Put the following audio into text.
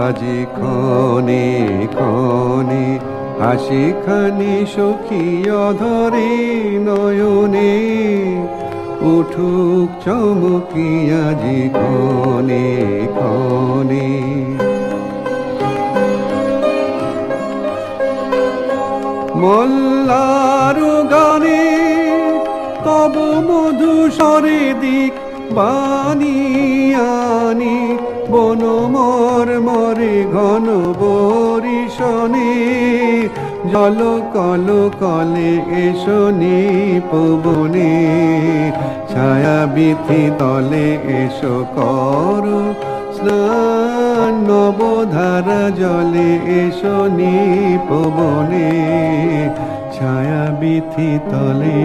আজি ক্ষণে ক্ষণে হাসিখানি সখিয়া ধরে নয়নে, উঠুক চমকিয়া জি ক্ষণে ক্ষণে। মল্লার গানে তব মধুস্বরে দিক বানিয়ানি, বনমর মরে ঘন বরিশনে, জল কল কলে এসো নিপবনে, ছায়া বিথি তলে এসো কর স্নান, নবধারা জলে এসো নিপবনে, ছায়া বিথি তলে।